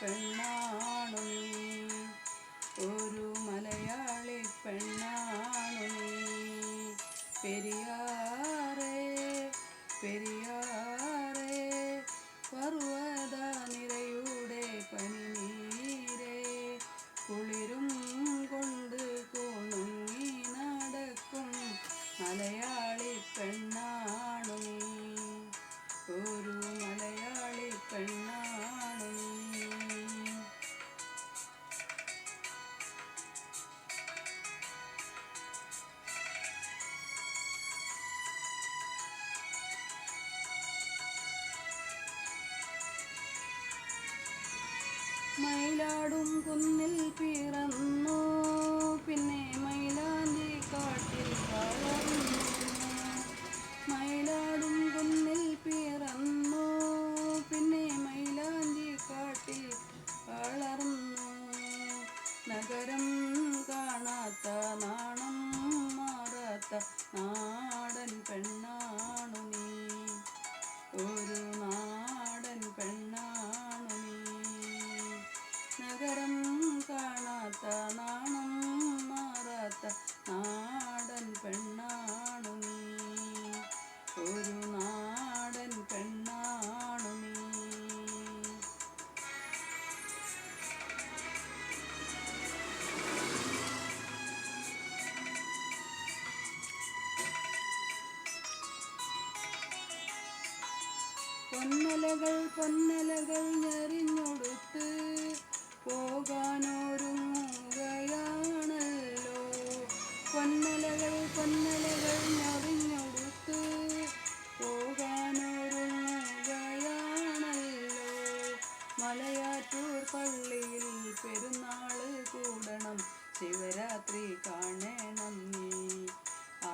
പെണ്ണാണു നീ, ഒരു മലയാളി പെണ്ണാണു നീ. പെരിയാറേ പെരിയാറേ പർവ്വത നിരയുടെ പനിനീരേ, കുളിരും കൊണ്ട് കുണുങ്ങി നടക്കും മലയാളി പെണ്ണാണു നീ, ഒരു മലയാളി പെണ്ണാണു നീ. മയിലാടും കുന്നിൽ പിറന്നു, പിന്നെ മൈലാഞ്ചി കാട്ടിൽ വളർന്നു. മയിലാടും കുന്നിൽ പിറന്നു, പിന്നെ മൈലാഞ്ചി കാട്ടിൽ വളർന്നു. നഗരം കാണാത്ത നാണം മാറാത്ത നാടൻ പെണ്ണാണു നീ, ഒരു നാടൻ പെണ്ണാണു നീ. നഗരം കാണാത്ത നാണം മാറാത്ത നാടൻ പെണ്ണാണു നീ, ഒരു നാടൻ പെണ്ണാണു നീ. പൊന്നലകൾ പൊന്നലകൾ ഞെറിഞ്ഞൊടുത്ത് പോകാനൊരുങ്ങുകയാണല്ലോ. പൊന്നലകൾ പൊന്നലകൾ ഞെറിഞ്ഞൊടുത്ത് പോകാനൊരുങ്ങുകയാണല്ലോ. മലയാറ്റൂർ പള്ളിയിൽ പെരുന്നാള് കൂടണം, ശിവരാത്രി കാണണം നീ.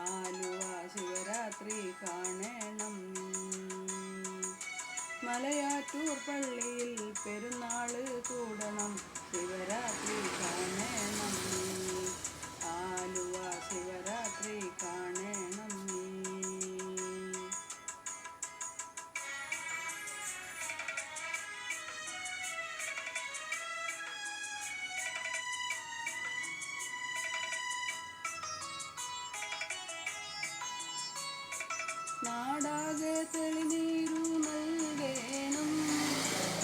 ആലുവ ശിവരാത്രി കാണണം നീ. മലയാറ്റൂർ പള്ളിയിൽ പെരുന്നാള് കൂടണം, ശിവരാത്രി കാണണം നീ. ആലുവ ശിവരാത്രി കാണണം നീ. നാടാകെ തെളിനീരു നൽകേണം,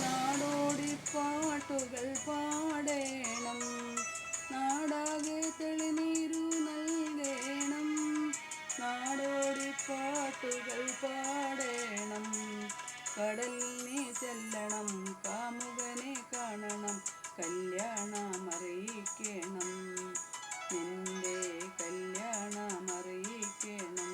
നാടോടിപ്പാട്ടുകൾ പാടേണം. നാടാകെ തെളിനീരു നൽകേണം, നാടോടിപ്പാട്ടുകൾ പാടേണം. കടലിൽ നീ ചെല്ലണം, കാമുകനെ കാണണം, കല്യാണമറിയിക്കണം, നിന്റെ കല്യാണമറിയിക്കണം.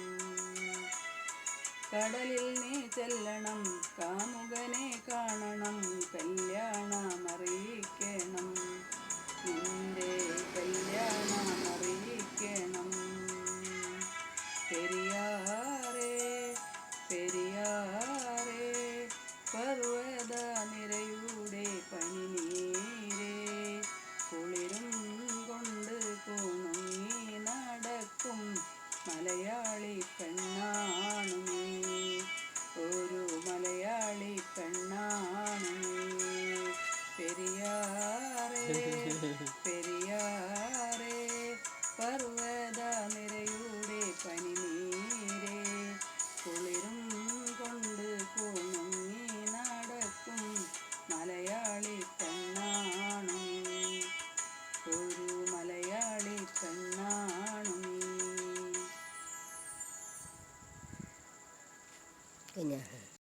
കടലിൽ നീ ചെല്ലണം, കാമുകനെ കാണണം, കല്യാണമറിയിക്കണം, നിന്റെ കല്യാണമറിയിക്കണം. പെരിയാറേ പെരിയാറേ പർവ്വത നിരയുടെ പനിനീരേ, കുളിരും കൊണ്ട് കുണുങ്ങി നടക്കും മലയാളി പെണ്ണാണു നീ, ഒരു മലയാളി പെണ്ണാണു നീ. പെരിയാറേ പെരിയാറേ പർവ്വത നിരയുടെ പനിനീരേ, കുളിരും കൊണ്ട് കുണുങ്ങി നടക്കും മലയാളി പെണ്ണാണു നീ, ഒരു മലയാളി പെണ്ണാണു നീ.